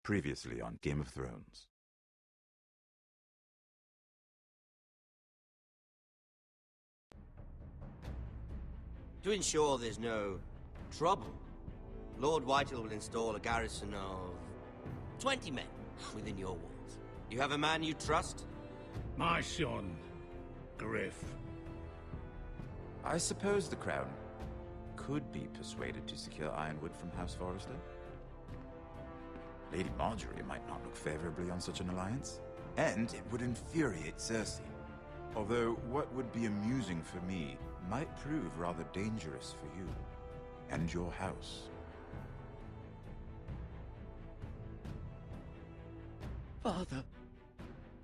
Previously on Game of Thrones. To ensure there's no trouble, Lord Whitehall will install a garrison of 20 men within your walls. You have a man you trust? My son, Gryff. I suppose the Crown could be persuaded to secure Ironwood from House Forrester. Lady Marjorie might not look favorably on such an alliance, and it would infuriate Cersei. Although what would be amusing for me might prove rather dangerous for you and your house. Father,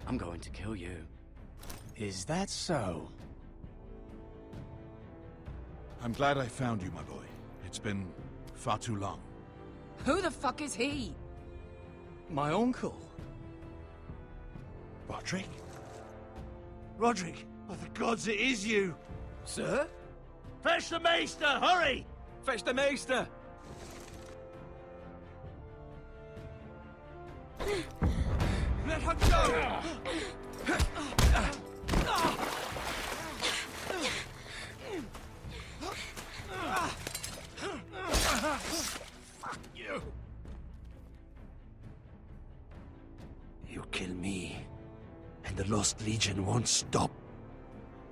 I'm going to kill you. Is that so? I'm glad I found you, my boy. It's been far too long. Who the fuck is he? My uncle. Roderick? Roderick! By the gods, it is you! Sir? Fetch the maester, hurry! Fetch the maester! Let her go! Fuck you! You kill me, and the Lost Legion won't stop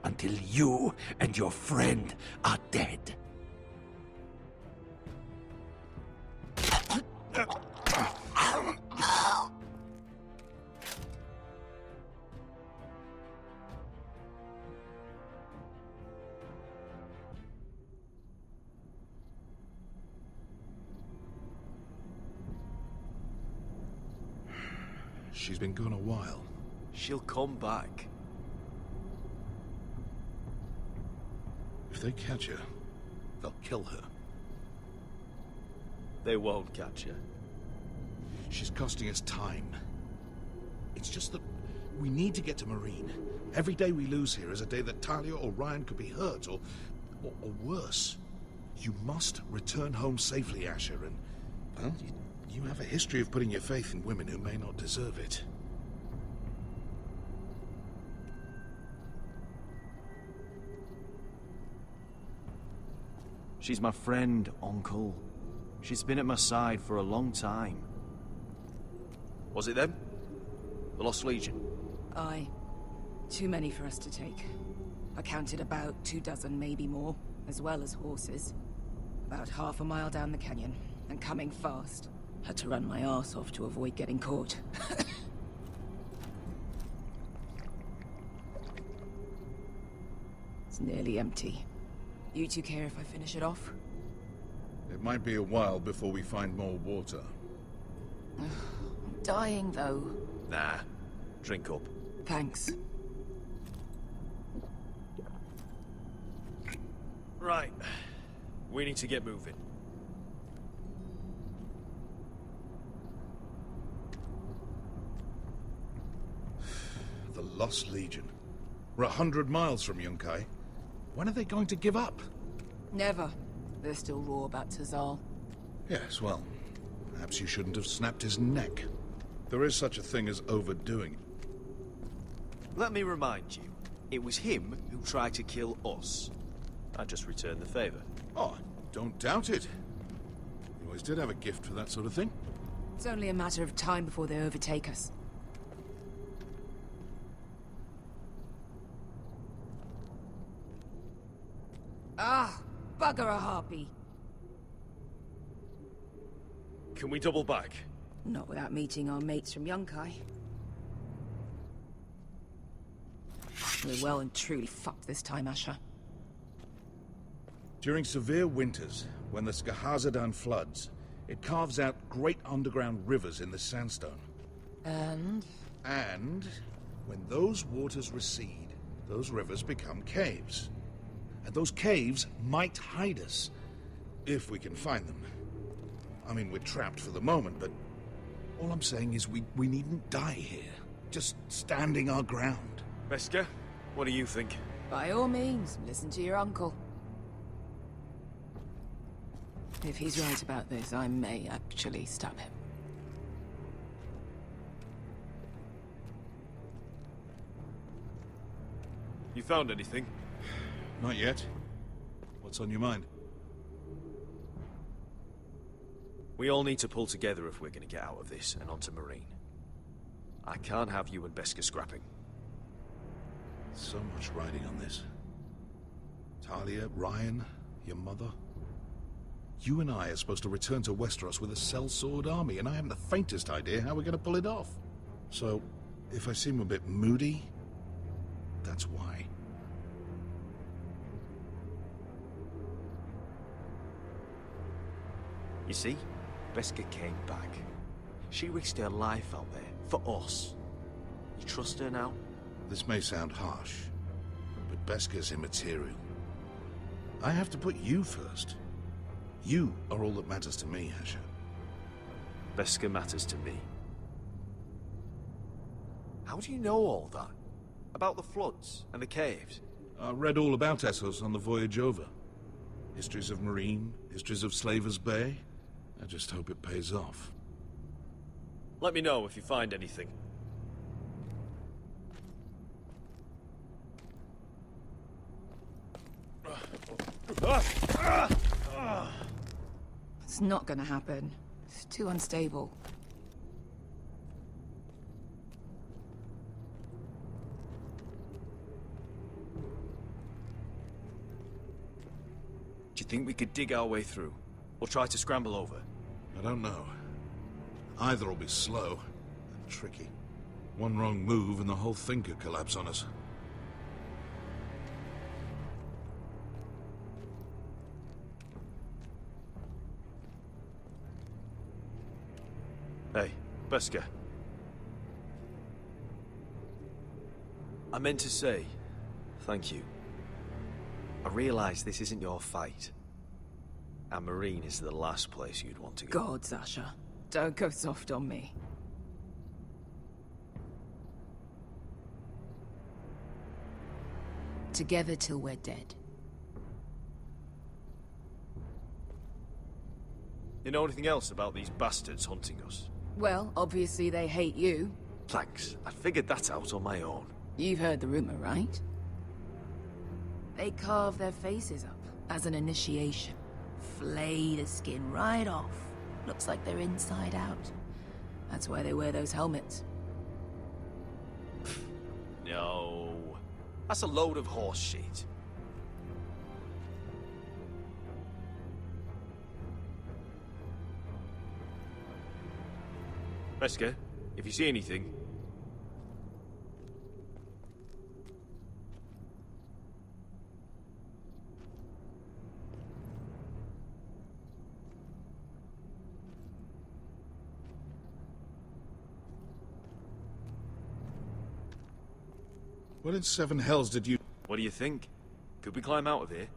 until you and your friend are dead. She's been gone a while. She'll come back. If they catch her, they'll kill her. They won't catch her. She's costing us time. It's just that we need to get to Marine. Every day we lose here is a day that Talia or Ryan could be hurt, or worse. You must return home safely, Asher, and, well, you have a history of putting your faith in women who may not deserve it. She's my friend, Uncle. She's been at my side for a long time. Was it them? The Lost Legion? Aye. Too many for us to take. I counted about 24, maybe more, as well as horses. About half a mile down the canyon, and coming fast. Had to run my arse off to avoid getting caught. It's nearly empty. You two care if I finish it off? It might be a while before we find more water. I'm dying, though. Nah. Drink up. Thanks. Right. We need to get moving. The Lost Legion. We're 100 miles from Yunkai. When are they going to give up? Never. They're still raw about Tazal. Yes, well, perhaps you shouldn't have snapped his neck. There is such a thing as overdoing it. Let me remind you, it was him who tried to kill us. I just returned the favor. Oh, don't doubt it. You always did have a gift for that sort of thing. It's only a matter of time before they overtake us. Ah, bugger a harpy. Can we double back? Not without meeting our mates from Yunkai. We're well and truly fucked this time, Asher. During severe winters, when the Skahazadan floods, it carves out great underground rivers in the sandstone. And when those waters recede, those rivers become caves. And those caves might hide us, if we can find them. I mean, we're trapped for the moment, but all I'm saying is we needn't die here. Just standing our ground. Beskar, what do you think? by all means, listen to your uncle. If he's right about this, I may actually stab him. You found anything? Not yet. What's on your mind? We all need to pull together if we're going to get out of this and onto Marine. I can't have you and Beskha scrapping. So much riding on this. Talia, Ryan, your mother. You and I are supposed to return to Westeros with a sellsword army, and I haven't the faintest idea how we're going to pull it off. So, if I seem a bit moody, that's why. You see? Beskha came back. She risked her life out there, for us. You trust her now? This may sound harsh, but Beskha's immaterial. I have to put you first. You are all that matters to me, Asher. Beskha matters to me. How do you know all that? About the floods and the caves? I read all about Essos on the voyage over. Histories of Marine, histories of Slaver's Bay. I just hope it pays off. Let me know if you find anything. It's not gonna happen. It's too unstable. Do you think we could dig our way through? Or try to scramble over? I don't know. Either will be slow and tricky. One wrong move and the whole thing could collapse on us. Hey, Beskha. I meant to say, thank you. I realize this isn't your fight. And Marine is the last place you'd want to go. God, Sasha. Don't go soft on me. Together till we're dead. You know anything else about these bastards hunting us? Well, obviously they hate you. Thanks. I figured that out on my own. You've heard the rumor, right? They carve their faces up as an initiation. Flay the skin right off. Looks like they're inside out. That's why they wear those helmets. No. That's a load of horse shit. Beskha, if you see anything... What in seven hells did you... What do you think? Could we climb out of here?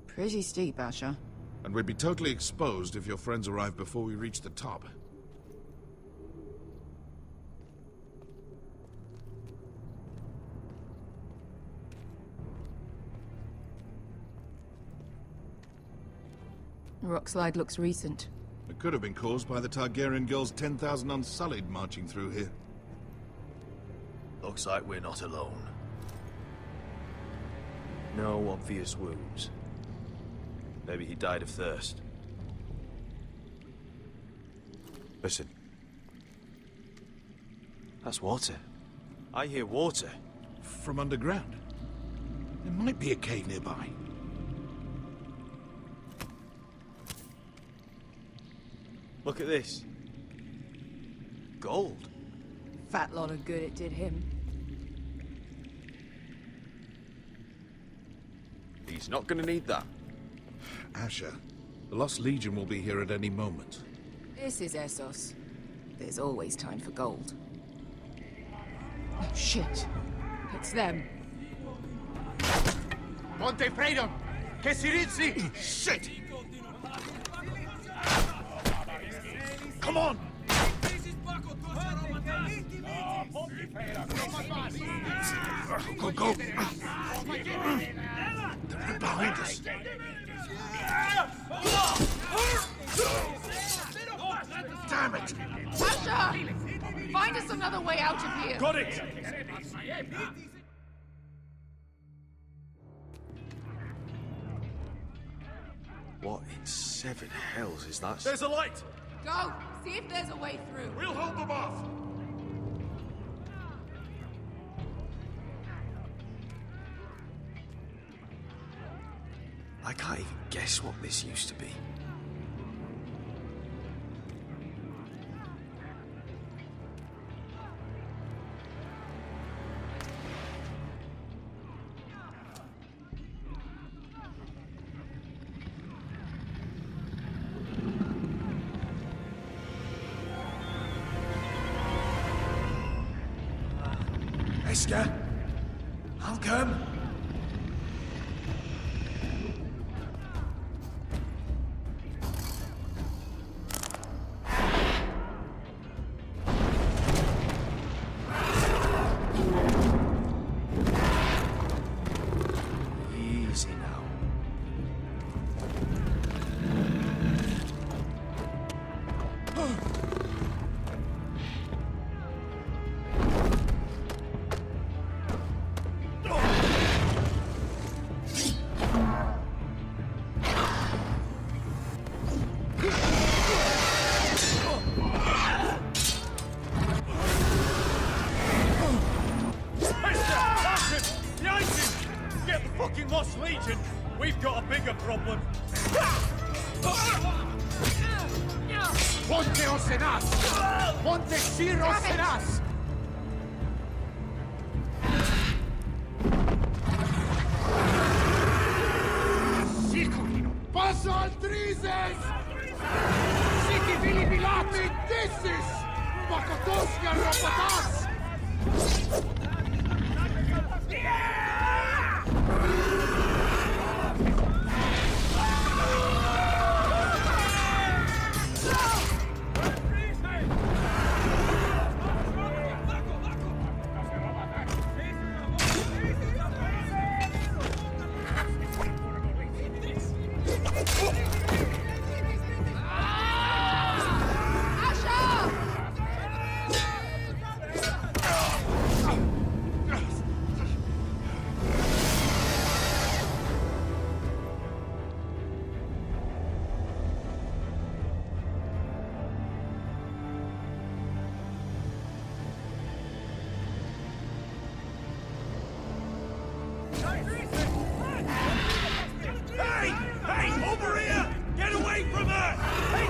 Pretty steep, Asher. And we'd be totally exposed if your friends arrived before we reached the top. The rock slide looks recent. It could have been caused by the Targaryen girls 10,000 Unsullied marching through here. Looks like we're not alone. No obvious wounds. Maybe he died of thirst. Listen. That's water. I hear water. From underground. There might be a cave nearby. Look at this. Gold. Fat lot of good it did him. He's not gonna need that. Asher, the Lost Legion will be here at any moment. This is Essos. There's always time for gold. Oh, shit. It's them. Monte Freedom! Che si rizzi! Shit! Come on! Go, go! They're right behind us. Damn it! Asher! Find us another way out of here! Got it! What in seven hells is that? There's a light! Go! See if there's a way through. We'll hold them off! I can't even guess what this used to be. Esker! Malcolm! Easy now. Get the fucking Lost Legion! We've got a bigger problem! Ponteos en us! Ponte Shiros en us! Sikurino! Paso al Trises! Siki Vili Vilati Dissis! Makotoska Ropatas! Hey! Over here! Get away from her! Hey!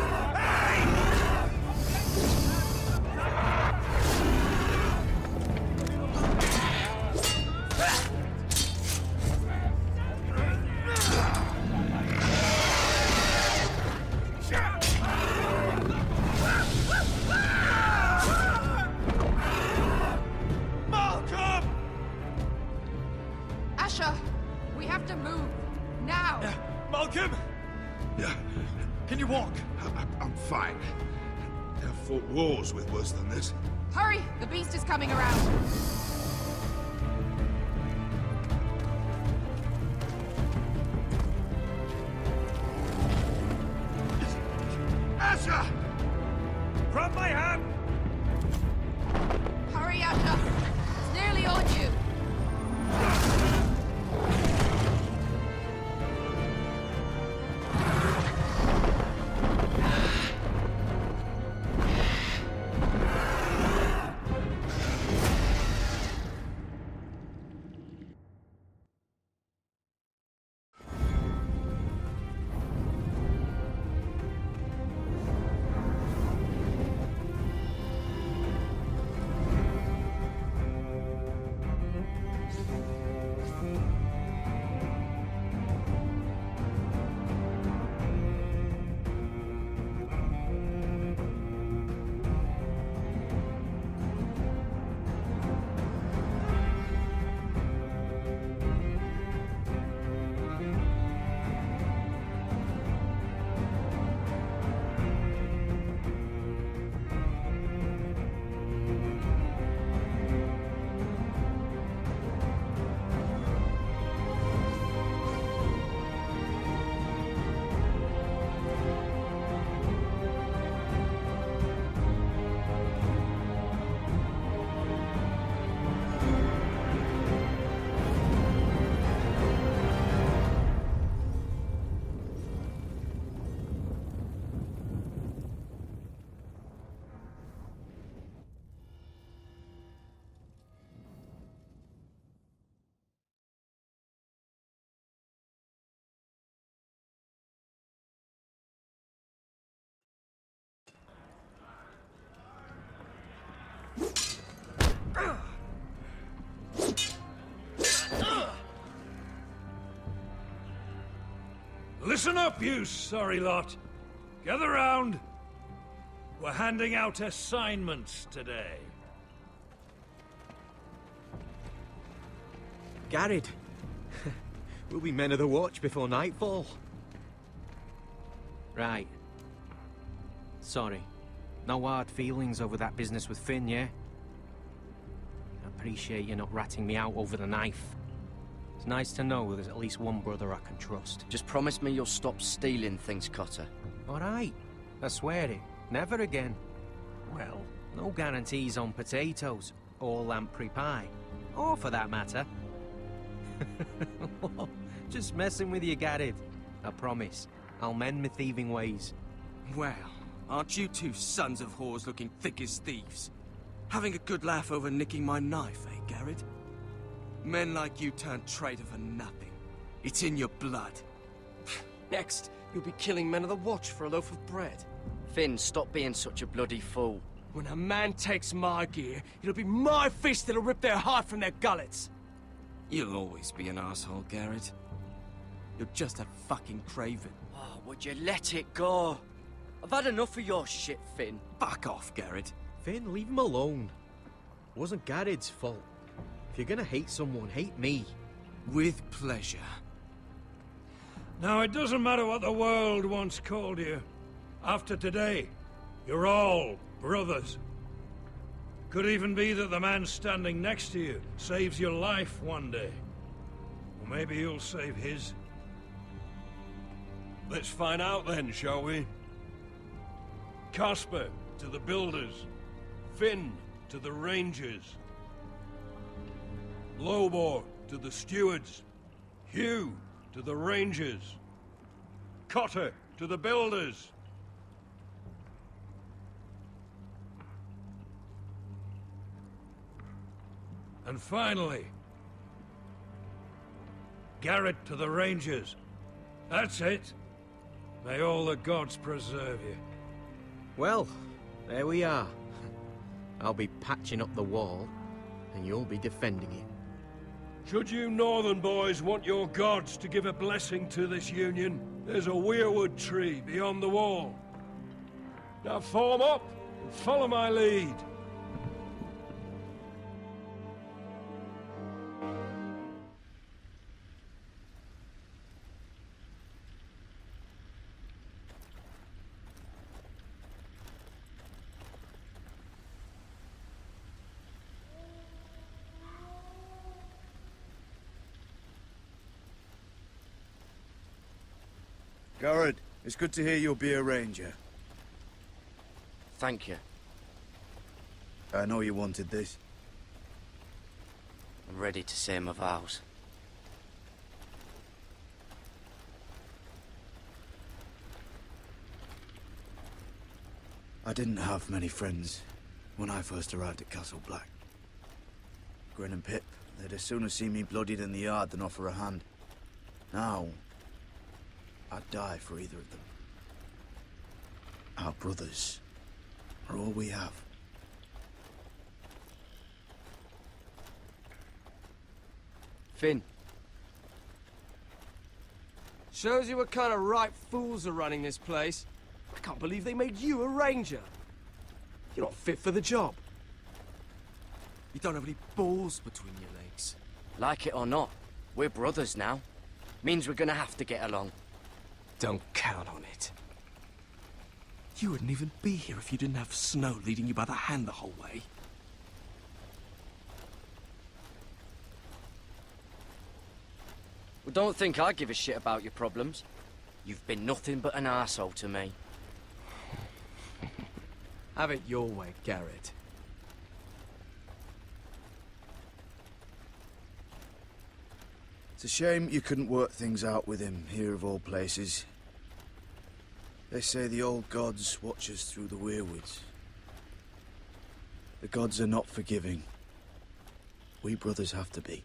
Malcolm! Asher, we have to move. Now! Malcolm! Yeah, Can you walk? I'm fine. I've fought wars with worse than this. Hurry! The beast is coming around! Asher! Grab my hand! Hurry, Asher! It's nearly on you! Listen up, you sorry lot. Gather round. We're handing out assignments today. Garrett. We'll be men of the watch before nightfall. Right. Sorry. No hard feelings over that business with Finn, yeah? I appreciate you not ratting me out over the knife. It's nice to know there's at least one brother I can trust. Just promise me you'll stop stealing things, Cotter. All right. I swear it. Never again. Well, no guarantees on potatoes, or lamprey pie. Or for that matter. Just messing with you, Garrett. I promise. I'll mend my thieving ways. Well, aren't you two sons of whores looking thick as thieves? Having a good laugh over nicking my knife, eh, Garrett? Men like you turn traitor for nothing. It's in your blood. Next, you'll be killing men of the watch for a loaf of bread. Finn, stop being such a bloody fool. When a man takes my gear, it'll be my fist that'll rip their heart from their gullets. You'll always be an asshole, Garrett. You're just a fucking craven. Oh, would you let it go? I've had enough of your shit, Finn. Fuck off, Garrett. Finn, leave him alone. It wasn't Garrett's fault. If you're gonna hate someone, hate me. With pleasure. Now, it doesn't matter what the world once called you. After today, you're all brothers. Could even be that the man standing next to you saves your life one day. Or maybe you'll save his. Let's find out then, shall we? Casper to the builders. Finn to the rangers. Lobor to the stewards. Hugh to the rangers. Cotter to the builders. And finally, Garrett to the rangers. That's it. May all the gods preserve you. Well, there we are. I'll be patching up the wall, and you'll be defending it. Should you northern boys want your gods to give a blessing to this union, there's a weirwood tree beyond the wall. Now form up and follow my lead. Garrett, it's good to hear you'll be a ranger. Thank you. I know you wanted this. I'm ready to say my vows. I didn't have many friends when I first arrived at Castle Black. Grin and Pip, they'd as soon have seen me bloodied in the yard than offer a hand. Now, I'd die for either of them. Our brothers are all we have. Finn. Shows you what kind of ripe fools are running this place. I can't believe they made you a ranger. You're not fit for the job. You don't have any balls between your legs. Like it or not, we're brothers now. Means we're gonna have to get along. Don't count on it. You wouldn't even be here if you didn't have Snow leading you by the hand the whole way. Well, don't think I give a shit about your problems. You've been nothing but an arsehole to me. Have it your way, Garrett. It's a shame you couldn't work things out with him here of all places. They say the old gods watch us through the weirwoods. The gods are not forgiving. We brothers have to be.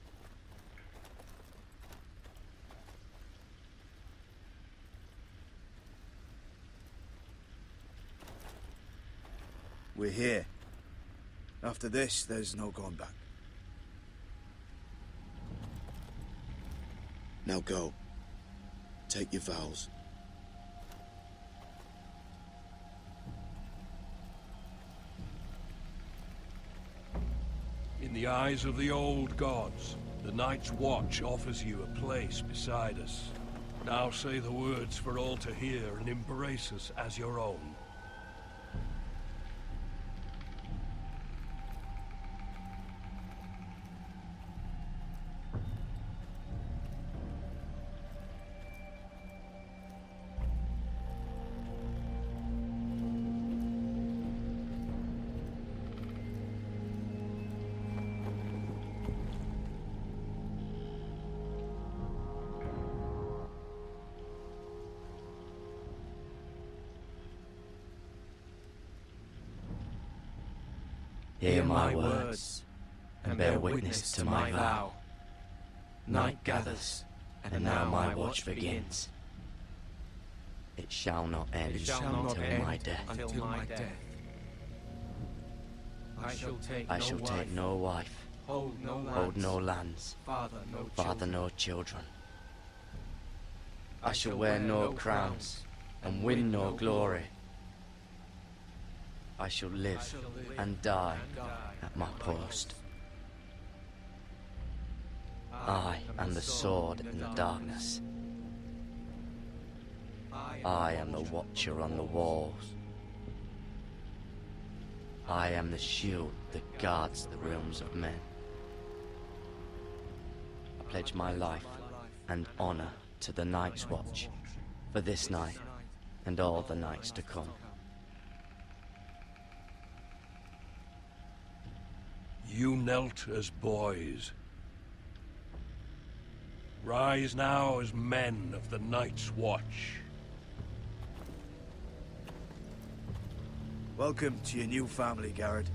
We're here. After this, there's no going back. Now go. Take your vows. In the eyes of the old gods, the Night's Watch offers you a place beside us. Now say the words for all to hear and embrace us as your own. Hear my words, and bear witness to my vow. Night gathers, and now my watch begins. It shall not end until my death. I shall take no wife, hold no lands, father no children. I shall wear no crowns, and win no glory. I shall live and die at my post. I am the sword in the darkness. I am the watcher on the walls. I am the shield that guards the realms of men. I pledge my life and honor to the Night's Watch for this night and all the nights to come. You knelt as boys. Rise now as men of the Night's Watch. Welcome to your new family, Garrett.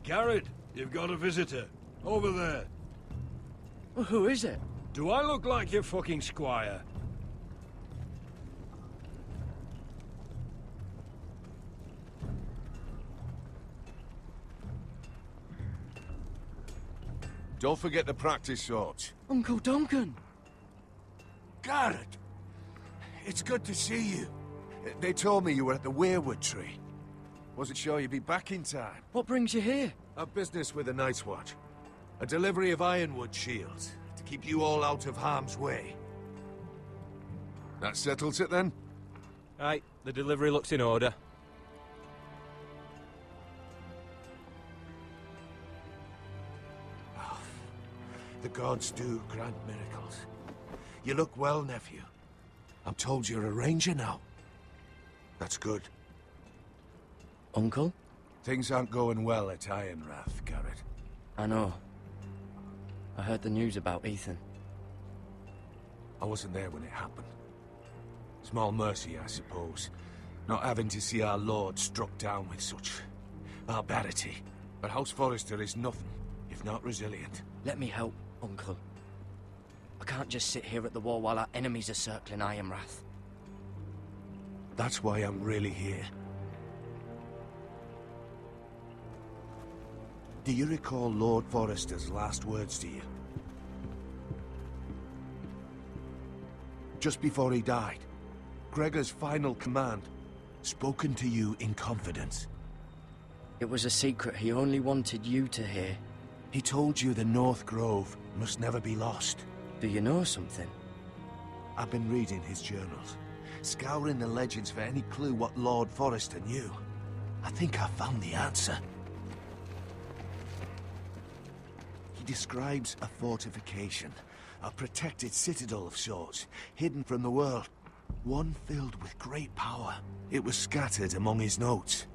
Garrett, you've got a visitor. Over there. Well, who is it? Do I look like your fucking squire? Don't forget the practice swords. Uncle Duncan! Garrett! It's good to see you. They told me you were at the weirwood tree. Wasn't sure you'd be back in time. What brings you here? A business with the Night's Watch. A delivery of ironwood shields, to keep you all out of harm's way. That settles it then? Aye, the delivery looks in order. Oh, the gods do grant miracles. You look well, nephew. I'm told you're a ranger now. That's good. Uncle? Things aren't going well at Ironrath, Garrett. I know. I heard the news about Ethan. I wasn't there when it happened. Small mercy, I suppose. Not having to see our lord struck down with such barbarity. But House Forrester is nothing, if not resilient. Let me help, Uncle. I can't just sit here at the wall while our enemies are circling Ironrath. That's why I'm really here. Do you recall Lord Forrester's last words to you? Just before he died, Gregor's final command, spoken to you in confidence. It was a secret he only wanted you to hear. He told you the North Grove must never be lost. Do you know something? I've been reading his journals, scouring the legends for any clue what Lord Forrester knew. I think I found the answer. He describes a fortification, a protected citadel of sorts, hidden from the world. One filled with great power. It was scattered among his notes.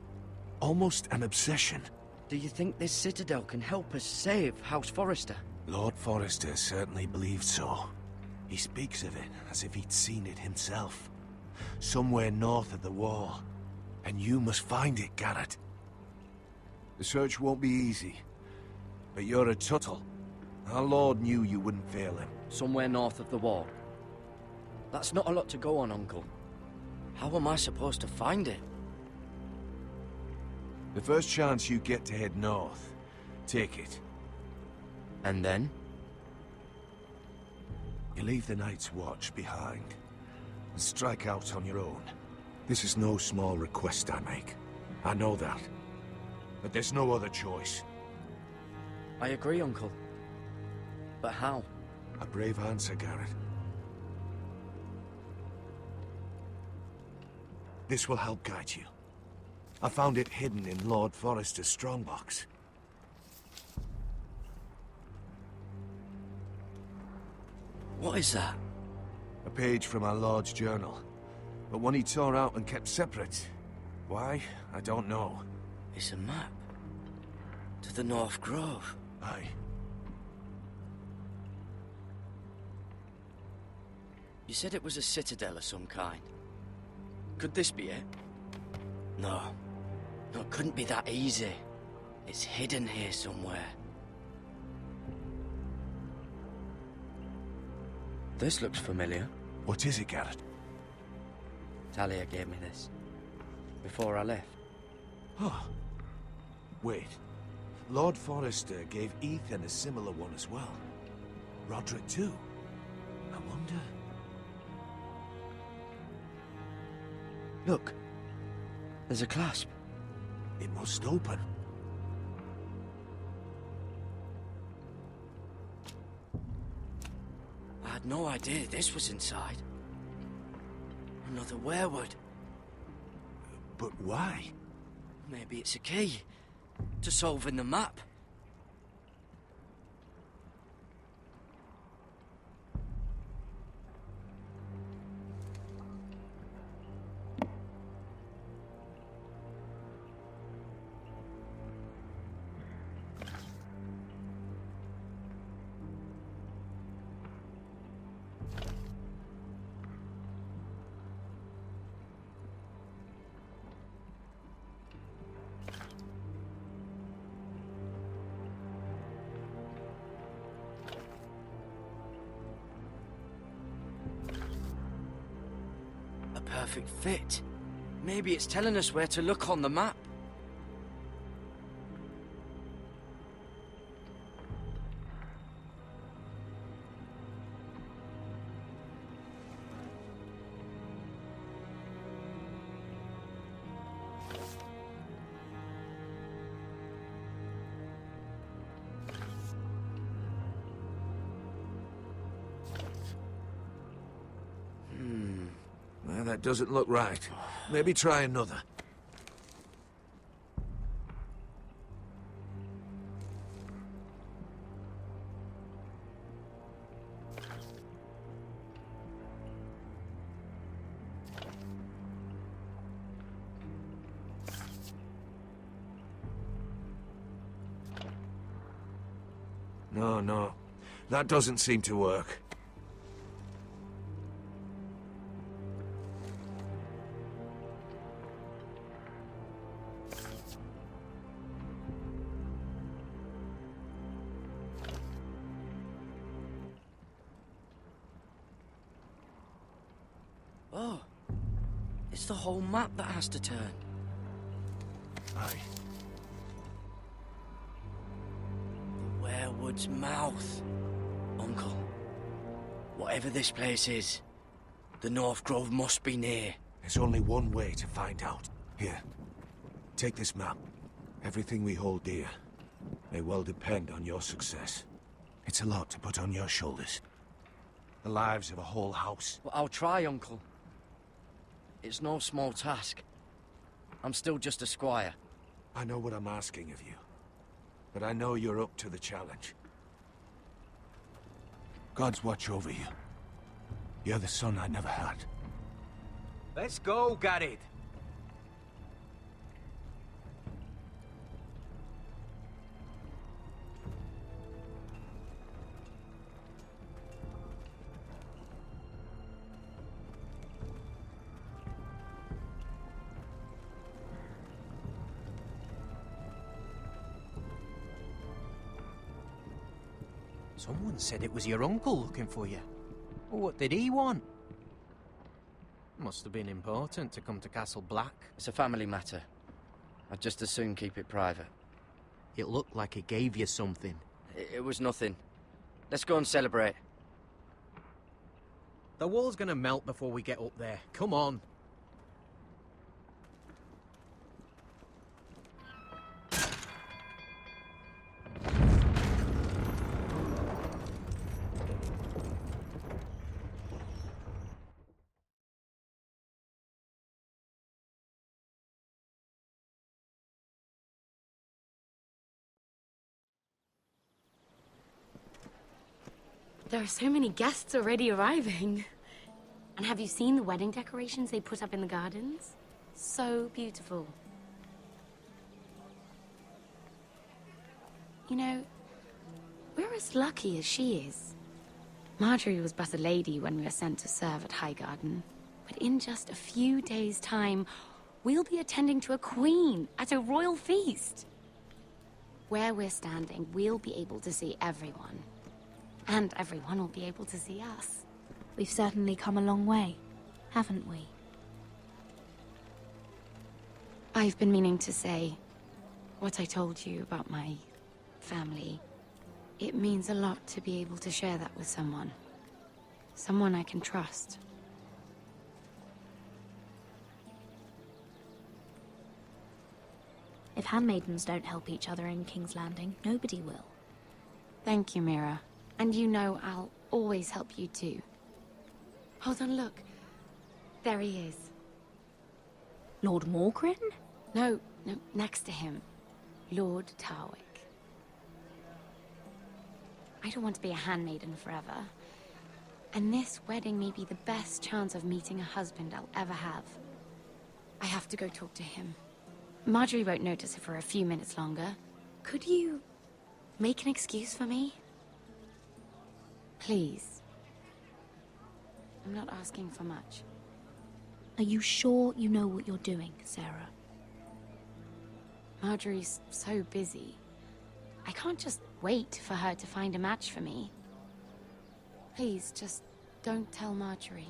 Almost an obsession. Do you think this citadel can help us save House Forrester? Lord Forrester certainly believed so. He speaks of it as if he'd seen it himself. Somewhere north of the wall. And you must find it, Garrett. The search won't be easy. But you're a Tuttle. Our Lord knew you wouldn't fail him. Somewhere north of the wall. That's not a lot to go on, Uncle. How am I supposed to find it? The first chance you get to head north, take it. And then? You leave the Night's Watch behind, and strike out on your own. This is no small request I make. I know that. But there's no other choice. I agree, Uncle. But how? A brave answer, Garrett. This will help guide you. I found it hidden in Lord Forrester's strongbox. What is that? A page from our Lord's journal. But one he tore out and kept separate. Why? I don't know. It's a map. To the North Grove. Aye. You said it was a citadel of some kind. Could this be it? No. No, it couldn't be that easy. It's hidden here somewhere. This looks familiar. What is it, Garrett? Talia gave me this. Before I left. Oh. Wait. Lord Forrester gave Ethan a similar one as well. Roderick too. I wonder... Look. There's a clasp. It must open. I had no idea this was inside. Another werewood. But why? Maybe it's a key to solving the map. Perfect fit. Maybe it's telling us where to look on the map. Well, that doesn't look right. Maybe try another. No. That doesn't seem to work. Oh, it's the whole map that has to turn. Aye. The werewood's mouth. Uncle, whatever this place is, the North Grove must be near. There's only one way to find out. Here, take this map. Everything we hold dear may well depend on your success. It's a lot to put on your shoulders. The lives of a whole house. Well, I'll try, Uncle. It's no small task. I'm still just a squire. I know what I'm asking of you, but I know you're up to the challenge. God's watch over you. You're the son I never had. Let's go, Garrett. Someone said it was your uncle looking for you. What did he want? Must have been important to come to Castle Black. It's a family matter. I'd just as soon keep it private. It looked like it gave you something. It was nothing. Let's go and celebrate. The wall's gonna melt before we get up there. Come on. There are so many guests already arriving. And have you seen the wedding decorations they put up in the gardens? So beautiful. You know, we're as lucky as she is. Marjorie was but a lady when we were sent to serve at Highgarden. But in just a few days' time, we'll be attending to a queen at a royal feast. Where we're standing, we'll be able to see everyone. And everyone will be able to see us. We've certainly come a long way, haven't we? I've been meaning to say what I told you about my family. It means a lot to be able to share that with someone. Someone I can trust. If handmaidens don't help each other in King's Landing, nobody will. Thank you, Mira. And you know I'll always help you too. Hold on, look. There he is. Lord Morgrin? No, next to him. Lord Tarwick. I don't want to be a handmaiden forever. And this wedding may be the best chance of meeting a husband I'll ever have. I have to go talk to him. Marjorie won't notice it for a few minutes longer. Could you make an excuse for me? Please. I'm not asking for much. Are you sure you know what you're doing, Sarah? Marjorie's so busy. I can't just wait for her to find a match for me. Please, just don't tell Marjorie.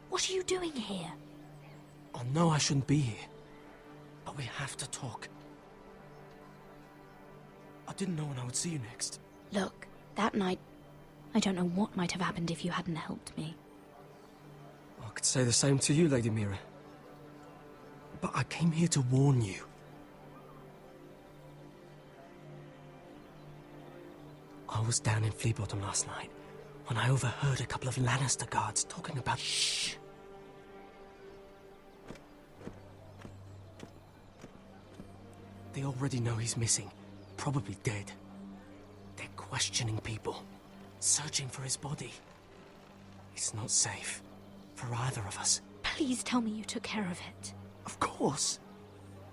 What are you doing here? I know I shouldn't be here, but we have to talk. I didn't know when I would see you next. Look, that night, I don't know what might have happened if you hadn't helped me. I could say the same to you, Lady Mira. But I came here to warn you. I was down in Fleabottom last night when I overheard a couple of Lannister guards talking about... Shh! They already know he's missing, probably dead. They're questioning people, searching for his body. It's not safe for either of us. Please tell me you took care of it. Of course.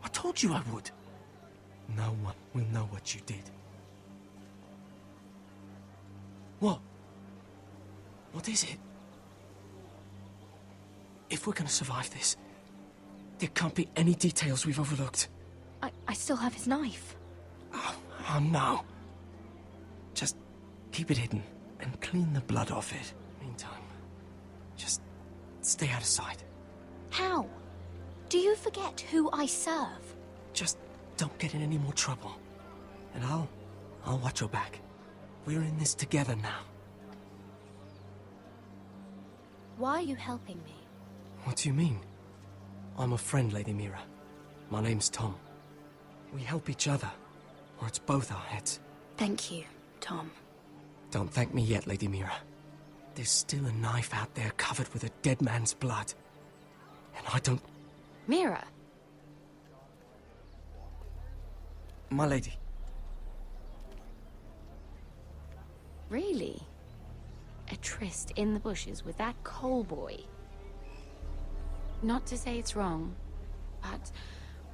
I told you I would. No one will know what you did. What? What is it? If we're gonna survive this, there can't be any details we've overlooked. I still have his knife. Oh no. Just keep it hidden and clean the blood off it. Meantime, just stay out of sight. How? Do you forget who I serve? Just don't get in any more trouble. And I'll watch your back. We're in this together now. Why are you helping me? What do you mean? I'm a friend, Lady Mira. My name's Tom. We help each other, or it's both our heads. Thank you, Tom. Don't thank me yet, Lady Mira. There's still a knife out there covered with a dead man's blood. And I don't... Mira! My lady. Really? A tryst in the bushes with that coal boy? Not to say it's wrong, but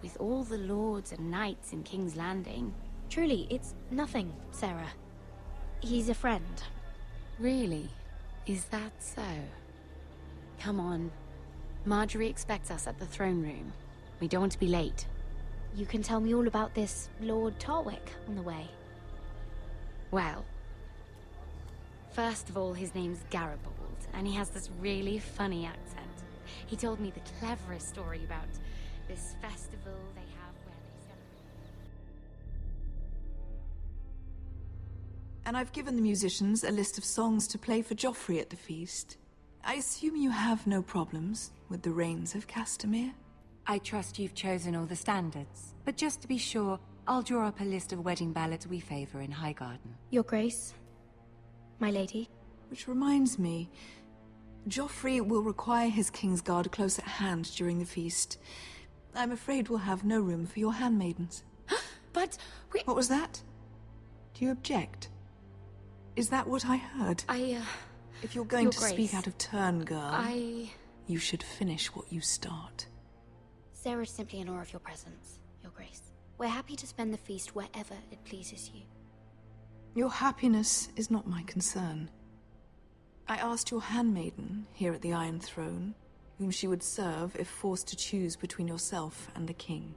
with all the lords and knights in King's Landing... Truly, it's nothing, Sarah. He's a friend. Really? Is that so? Come on. Marjorie expects us at the throne room. We don't want to be late. You can tell me all about this Lord Tarwick on the way. Well, first of all, his name's Garibold, and he has this really funny accent. He told me the cleverest story about this festival they have where they celebrate. And I've given the musicians a list of songs to play for Joffrey at the feast. I assume you have no problems with the Rains of Castamere? I trust you've chosen all the standards. But just to be sure, I'll draw up a list of wedding ballads we favor in Highgarden. Your Grace, my lady. Which reminds me, Joffrey will require his Kingsguard close at hand during the feast. I'm afraid we'll have no room for your handmaidens. But we... What was that? Do you object? Is that what I heard? If you're going to speak out of turn, girl, you should finish what you start. Sarah's simply in awe of your presence, Your Grace. We're happy to spend the feast wherever it pleases you. Your happiness is not my concern. I asked your handmaiden here at the Iron Throne whom she would serve if forced to choose between yourself and the king.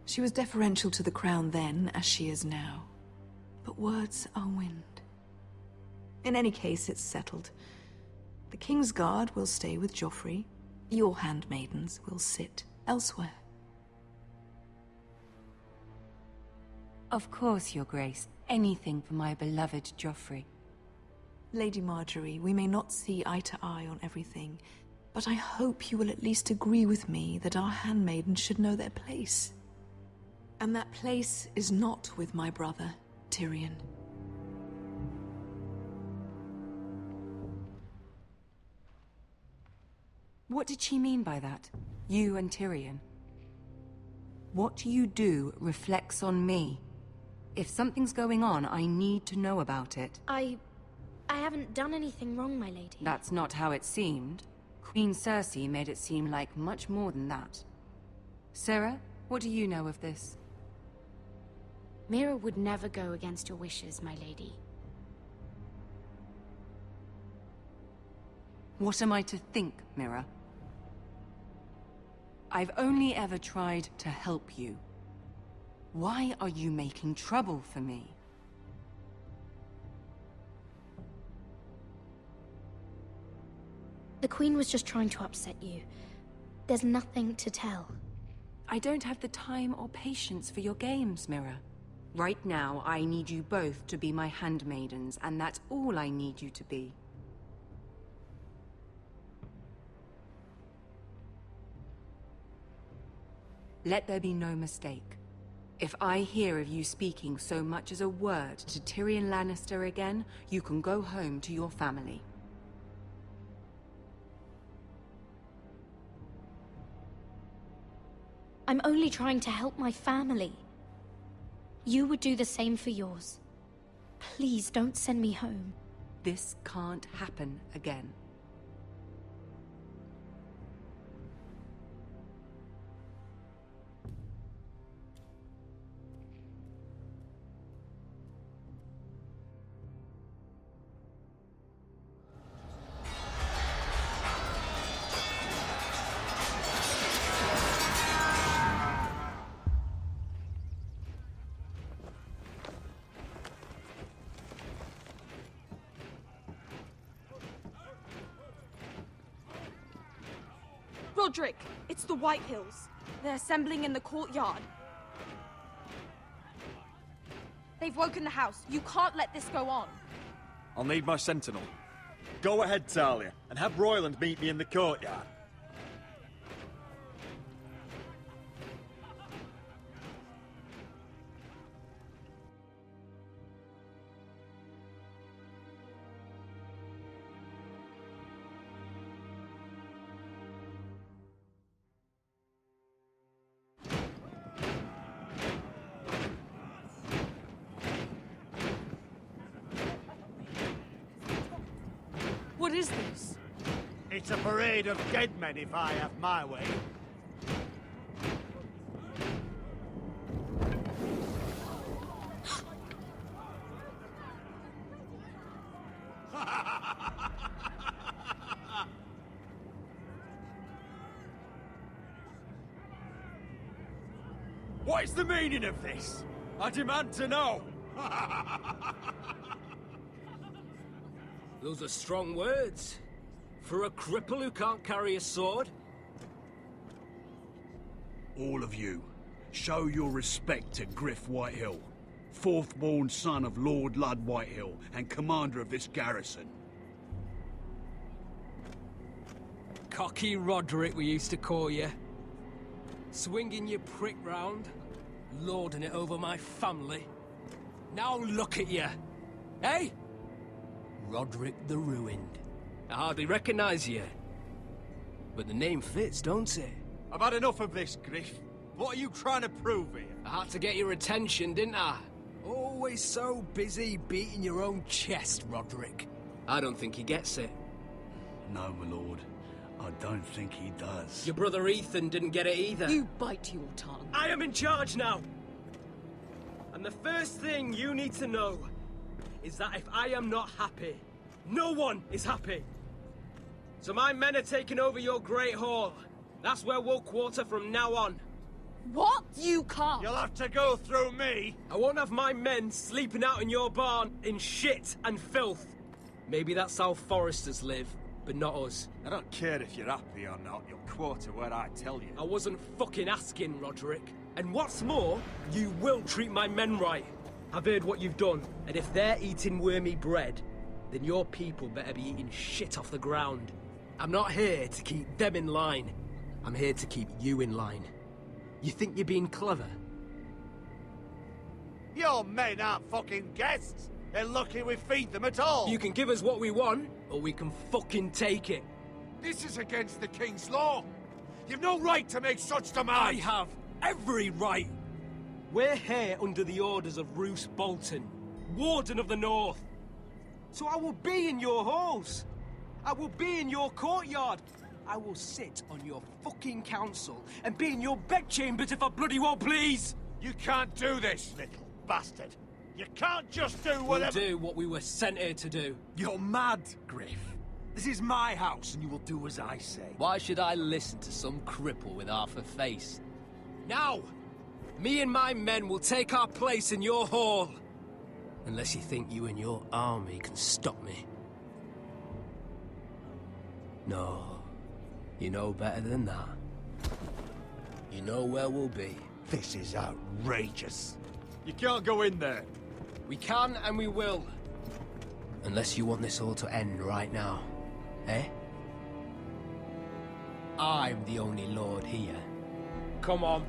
She was deferential to the crown then, as she is now. But words are wind. In any case, it's settled. The Kingsguard will stay with Joffrey. Your handmaidens will sit elsewhere. Of course, Your Grace. Anything for my beloved Joffrey. Lady Marjorie, we may not see eye to eye on everything, but I hope you will at least agree with me that our handmaidens should know their place. And that place is not with my brother, Tyrion. What did she mean by that? You and Tyrion? What you do reflects on me. If something's going on, I need to know about it. I haven't done anything wrong, my lady. That's not how it seemed. Queen Cersei made it seem like much more than that. Sarah, what do you know of this? Mira would never go against your wishes, my lady. What am I to think, Mira? I've only ever tried to help you. Why are you making trouble for me? The Queen was just trying to upset you. There's nothing to tell. I don't have the time or patience for your games, Mira. Right now, I need you both to be my handmaidens, and that's all I need you to be. Let there be no mistake. If I hear of you speaking so much as a word to Tyrion Lannister again, you can go home to your family. I'm only trying to help my family. You would do the same for yours. Please don't send me home. This can't happen again. Roderick, it's the White Hills. They're assembling in the courtyard. They've woken the house. You can't let this go on. I'll need my sentinel. Go ahead, Talia, and have Royland meet me in the courtyard. What is this? It's a parade of dead men if I have my way. What is the meaning of this? I demand to know! Those are strong words. For a cripple who can't carry a sword? All of you, show your respect to Gryff Whitehill, fourth-born son of Lord Ludd Whitehill and commander of this garrison. Cocky Roderick, we used to call you. Swinging your prick round, lording it over my family. Now look at you. Hey? Roderick the Ruined. I hardly recognize you. But the name fits, don't it? I've had enough of this, Gryff. What are you trying to prove here? I had to get your attention, didn't I? Always so busy beating your own chest, Roderick. I don't think he gets it. No, my lord. I don't think he does. Your brother Ethan didn't get it either. You bite your tongue. I am in charge now! And the first thing you need to know is that if I am not happy, no one is happy. So my men are taking over your Great Hall. That's where we'll quarter from now on. What? You can't! You'll have to go through me! I won't have my men sleeping out in your barn in shit and filth. Maybe that's how foresters live, but not us. I don't care if you're happy or not, you'll quarter where I tell you. I wasn't fucking asking, Roderick. And what's more, you will treat my men right. I've heard what you've done, and if they're eating wormy bread, then your people better be eating shit off the ground. I'm not here to keep them in line. I'm here to keep you in line. You think you're being clever? Your men aren't fucking guests! They're lucky we feed them at all! You can give us what we want, or we can fucking take it. This is against the King's law! You've no right to make such demands! I have every right! We're here under the orders of Roose Bolton, Warden of the North. So I will be in your halls. I will be in your courtyard. I will sit on your fucking council and be in your bedchambers if I bloody well please! You can't do this, little bastard! You can't just do whatever— We'll do what we were sent here to do. You're mad, Gryff. This is my house and you will do as I say. Why should I listen to some cripple with half a face? Now! Me and my men will take our place in your hall. Unless you think you and your army can stop me. No. You know better than that. You know where we'll be. This is outrageous. You can't go in there. We can and we will. Unless you want this all to end right now. Eh? I'm the only lord here. Come on.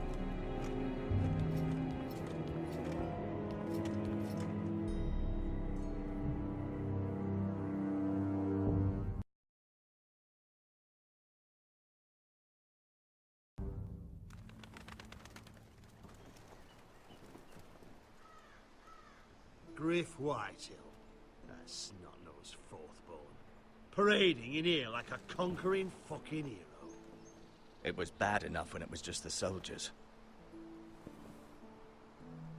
Gryff Whitehill, that snot-nosed fourth-born, parading in here like a conquering fucking hero. It was bad enough when it was just the soldiers.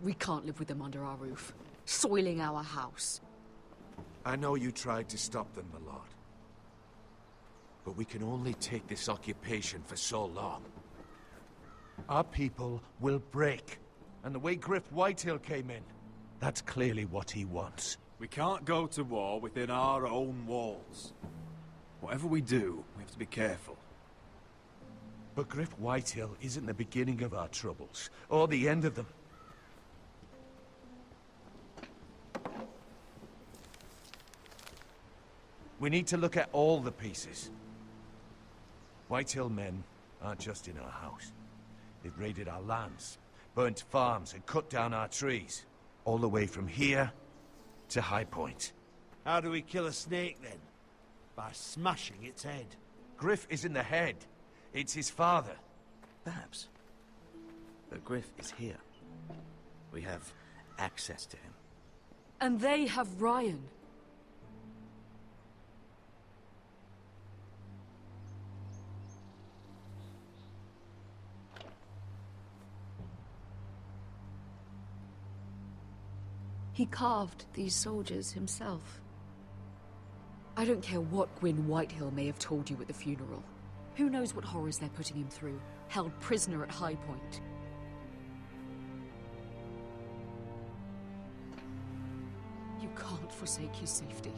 We can't live with them under our roof, soiling our house. I know you tried to stop them, my lord. But we can only take this occupation for so long. Our people will break. And the way Gryff Whitehill came in, that's clearly what he wants. We can't go to war within our own walls. Whatever we do, we have to be careful. But Gryff Whitehill isn't the beginning of our troubles, or the end of them. We need to look at all the pieces. Whitehill men aren't just in our house. They've raided our lands, burnt farms, and cut down our trees. All the way from here to High Point. How do we kill a snake, then? By smashing its head. Gryff isn't the head. It's his father. Perhaps. But Gryff is here. We have access to him. And they have Ryan. He carved these soldiers himself. I don't care what Gwyn Whitehill may have told you at the funeral. Who knows what horrors they're putting him through, held prisoner at High Point. You can't forsake his safety.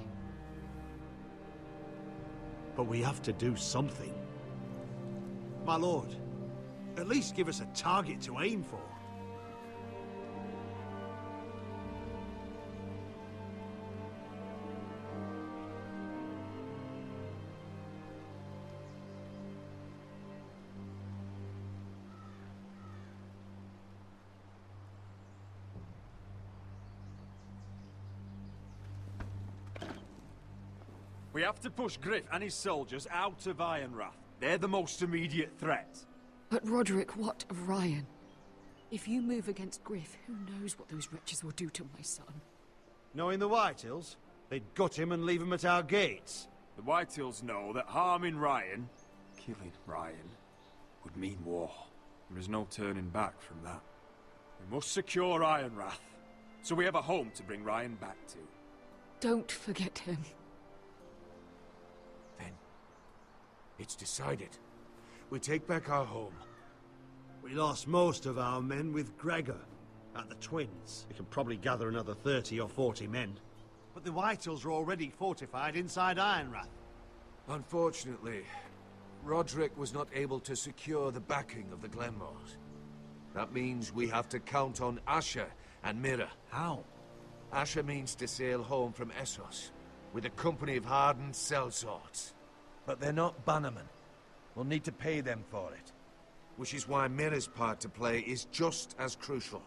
But we have to do something. My lord, at least give us a target to aim for. We have to push Gryff and his soldiers out of Ironrath. They're the most immediate threat. But Roderick, what of Ryan? If you move against Gryff, who knows what those wretches will do to my son? Knowing the Whitehills, they'd gut him and leave him at our gates. The Whitehills know that harming Ryan, killing Ryan, would mean war. There is no turning back from that. We must secure Ironrath, so we have a home to bring Ryan back to. Don't forget him. It's decided. We take back our home. We lost most of our men with Gregor at the Twins. We can probably gather another 30 or 40 men. But the Whitehills are already fortified inside Ironrath. Unfortunately, Roderick was not able to secure the backing of the Glenmores. That means we have to count on Asher and Mira. How? Asher means to sail home from Essos with a company of hardened sellswords. But they're not bannermen. We'll need to pay them for it. Which is why Mira's part to play is just as crucial.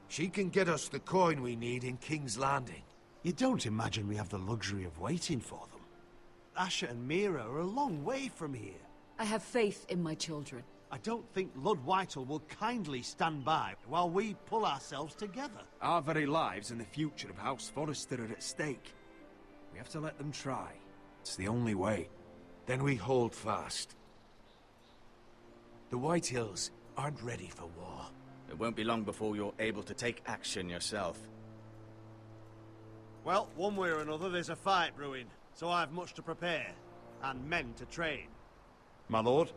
She can get us the coin we need in King's Landing. You don't imagine we have the luxury of waiting for them? Asher and Mira are a long way from here. I have faith in my children. I don't think Lord Whitehall will kindly stand by while we pull ourselves together. Our very lives and the future of House Forrester are at stake. We have to let them try. It's the only way. Then we hold fast. The Whitehills aren't ready for war. It won't be long before you're able to take action yourself. Well, one way or another, there's a fight brewing, so I have much to prepare, and men to train. My lord?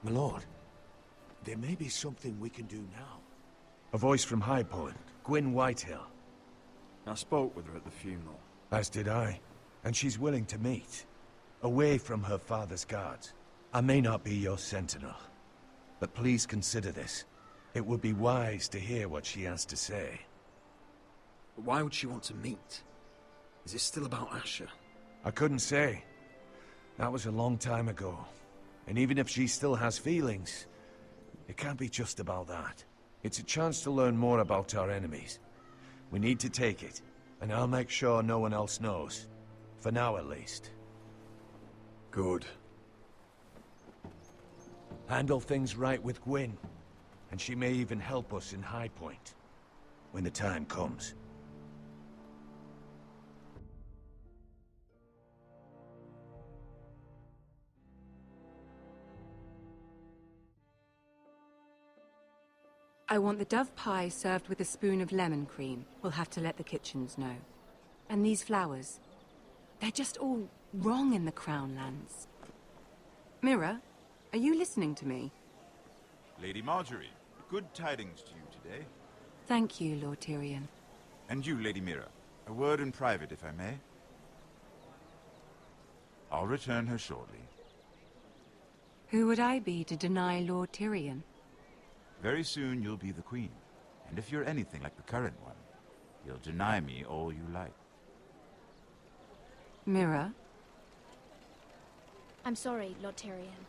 My lord, there may be something we can do now. A voice from High Point, Gwyn Whitehill. I spoke with her at the funeral. As did I. And she's willing to meet. Away from her father's guards. I may not be your sentinel. But please consider this. It would be wise to hear what she has to say. But why would she want to meet? Is it still about Asher? I couldn't say. That was a long time ago. And even if she still has feelings, it can't be just about that. It's a chance to learn more about our enemies. We need to take it, and I'll make sure no one else knows. For now, at least. Good. Handle things right with Gwyn, and she may even help us in High Point, when the time comes. I want the dove pie served with a spoon of lemon cream. We'll have to let the kitchens know. And these flowers. They're just all wrong in the Crown lands. Mira, are you listening to me? Lady Marjorie, good tidings to you today. Thank you, Lord Tyrion. And you, Lady Mira. A word in private, if I may. I'll return her shortly. Who would I be to deny Lord Tyrion? Very soon you'll be the queen. And if you're anything like the current one, you'll deny me all you like. Mira? I'm sorry, Lord Tyrion,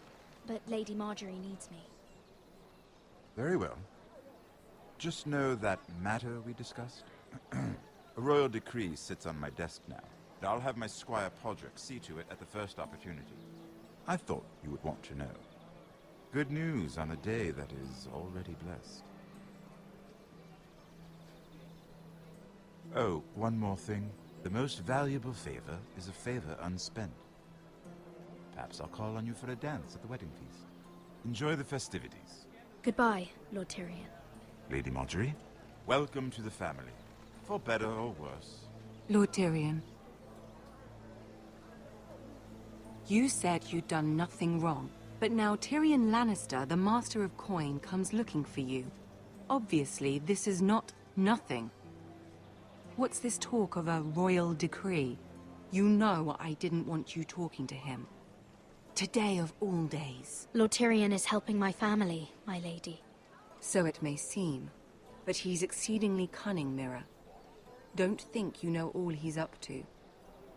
but Lady Marjorie needs me. Very well. Just know that matter we discussed? A royal decree sits on my desk now. And I'll have my squire Podrick see to it at the first opportunity. I thought you would want to know. Good news on a day that is already blessed. Oh, one more thing. The most valuable favor is a favor unspent. Perhaps I'll call on you for a dance at the wedding feast. Enjoy the festivities. Goodbye, Lord Tyrion. Lady Marjorie, welcome to the family. For better or worse. Lord Tyrion. You said you'd done nothing wrong, but now Tyrion Lannister, the Master of Coin, comes looking for you. Obviously, this is not nothing. What's this talk of a royal decree? You know I didn't want you talking to him. Today of all days. Lord Tyrion is helping my family, my lady. So it may seem, but he's exceedingly cunning, Mira. Don't think you know all he's up to.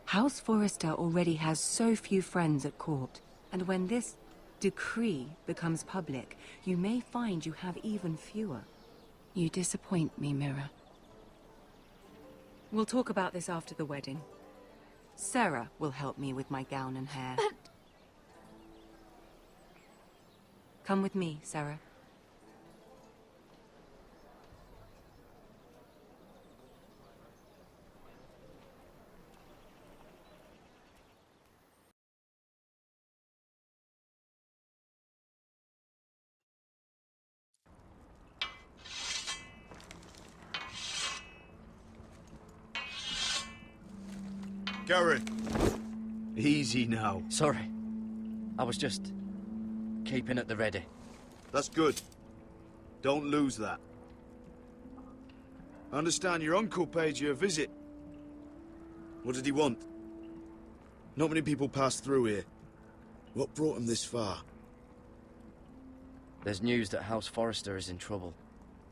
House Forrester already has so few friends at court, and when this decree becomes public, you may find you have even fewer. You disappoint me, Mira. We'll talk about this after the wedding. Sarah will help me with my gown and hair. But... Come with me, Sarah. Garrett! Easy now. Sorry. I was just keeping at the ready. That's good. Don't lose that. I understand your uncle paid you a visit. What did he want? Not many people pass through here. What brought him this far? There's news that House Forrester is in trouble.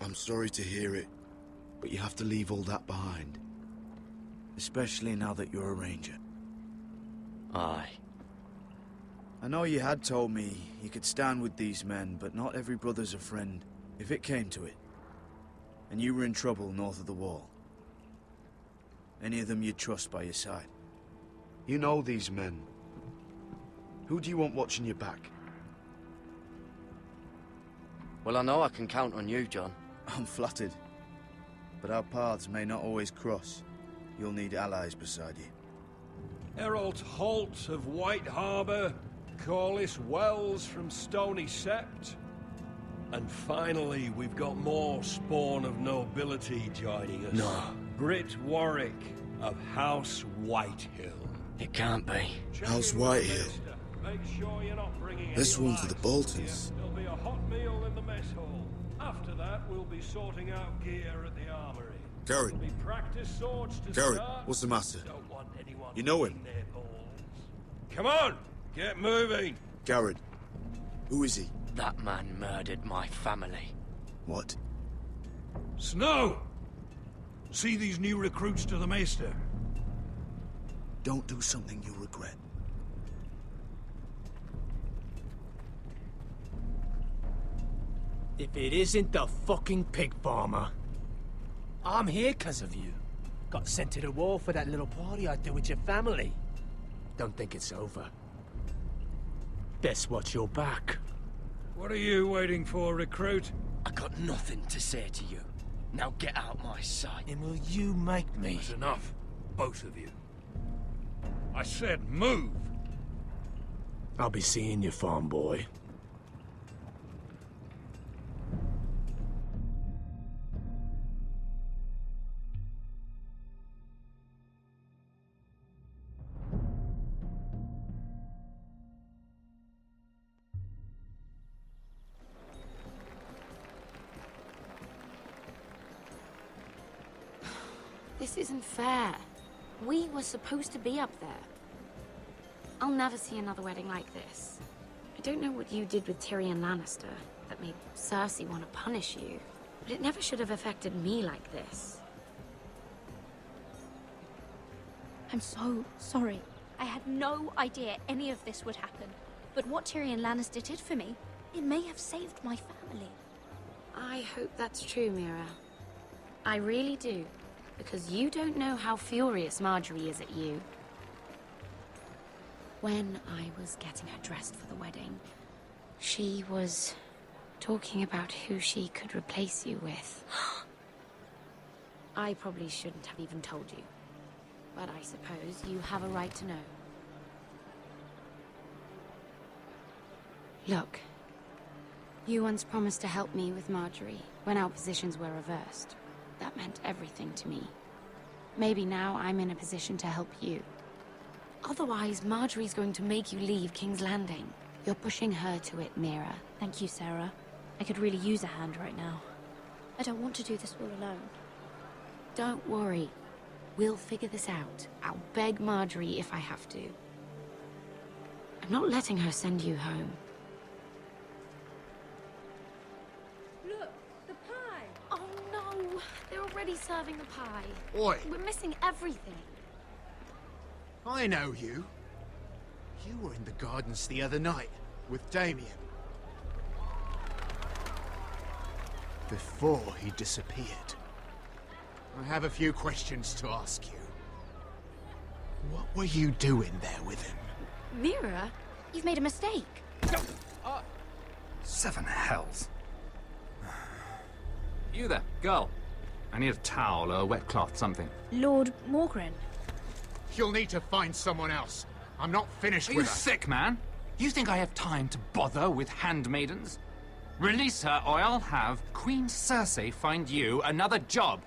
I'm sorry to hear it, but you have to leave all that behind. Especially now that you're a ranger. Aye. I know you had told me you could stand with these men, but not every brother's a friend, if it came to it. And you were in trouble north of the wall. Any of them you'd trust by your side. You know these men. Who do you want watching your back? Well, I know I can count on you, John. I'm flattered. But our paths may not always cross. You'll need allies beside you. Errol Holt of White Harbour, Corliss Wells from Stony Sept. And finally, we've got more spawn of nobility joining us. No. Britt Warwick of House Whitehill. It can't be. House Whitehill. Make sure you're not bringing This any one for the lights. Boltons. There'll be a hot meal in the mess hall. After that, we'll be sorting out gear at the armory. Garrett. There'll be practice swords to Garrett, start. what's the matter? Don't want anyone You know him? licking their balls. Come on, get moving. Garrett. Who is he? That man murdered my family. What? Snow! See these new recruits to the Maester? Don't do something you'll regret. If it isn't the fucking pig farmer. I'm here 'cause of you. Got sent to the war for that little party I did with your family. Don't think it's over. Best watch your back. What are you waiting for, recruit? I got nothing to say to you. Now get out my sight. And will you make me? That's enough, both of you. I said move! I'll be seeing you, farm boy. This isn't fair. We were supposed to be up there. I'll never see another wedding like this. I don't know what you did with Tyrion Lannister that made Cersei want to punish you, but it never should have affected me like this. I'm so sorry. I had no idea any of this would happen. But what Tyrion Lannister did for me, it may have saved my family. I hope that's true, Mira. I really do. Because you don't know how furious Marjorie is at you. When I was getting her dressed for the wedding, she was talking about who she could replace you with. I probably shouldn't have even told you. But I suppose you have a right to know. Look, you once promised to help me with Marjorie when our positions were reversed. That meant everything to me. Maybe now I'm in a position to help you. Otherwise, Marjorie's going to make you leave King's Landing. You're pushing her to it, Mira. Thank you, Sarah. I could really use a hand right now. I don't want to do this all alone. Don't worry. We'll figure this out. I'll beg Marjorie if I have to. I'm not letting her send you home. Look, the pie! Oh no! They're already serving the pie. Oi! We're missing everything. I know you. You were in the gardens the other night with Damien. Before he disappeared. I have a few questions to ask you. What were you doing there with him? Mira, you've made a mistake. Seven hells. You there, girl. I need a towel or a wet cloth, something. Lord Morgren. You'll need to find someone else. I'm not finished Are with you her. sick, man? You think I have time to bother with handmaidens? Release her, or I'll have Queen Cersei find you another job.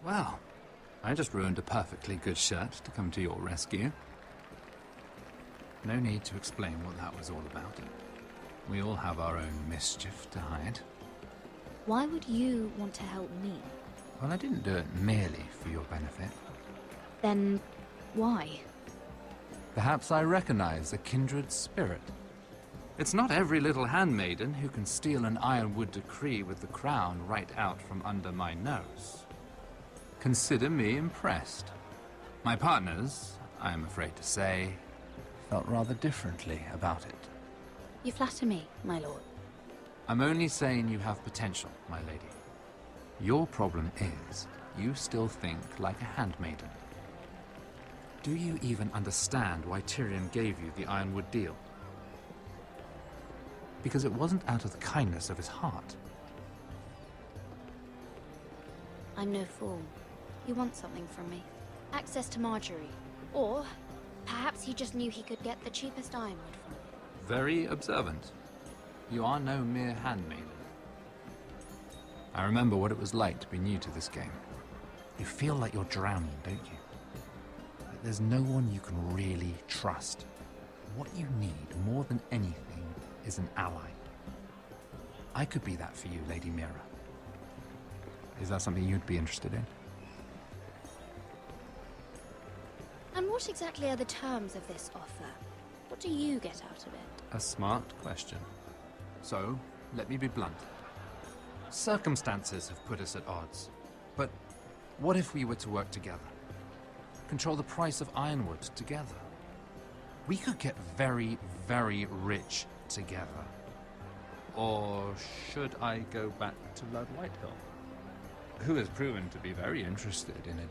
Well, I just ruined a perfectly good shirt to come to your rescue. No need to explain what that was all about. We all have our own mischief to hide. Why would you want to help me? Well, I didn't do it merely for your benefit. Then, why? Perhaps I recognize a kindred spirit. It's not every little handmaiden who can steal an ironwood decree with the crown right out from under my nose. Consider me impressed. My partners, I am afraid to say, felt rather differently about it. You flatter me, my lord. I'm only saying you have potential, my lady. Your problem is, you still think like a handmaiden. Do you even understand why Tyrion gave you the Ironwood deal? Because it wasn't out of the kindness of his heart. I'm no fool. He wants something from me. Access to Marjorie. Or, perhaps he just knew he could get the cheapest ironwood from me. Very observant. You are no mere handmaiden. I remember what it was like to be new to this game. You feel like you're drowning, don't you? Like there's no one you can really trust. What you need, more than anything, is an ally. I could be that for you, Lady Mira. Is that something you'd be interested in? And what exactly are the terms of this offer? What do you get out of it? A smart question. So, let me be blunt. Circumstances have put us at odds. But what if we were to work together? Control the price of ironwood together? We could get very, very rich together. Or should I go back to Lord Whitehill, who has proven to be very interested in it?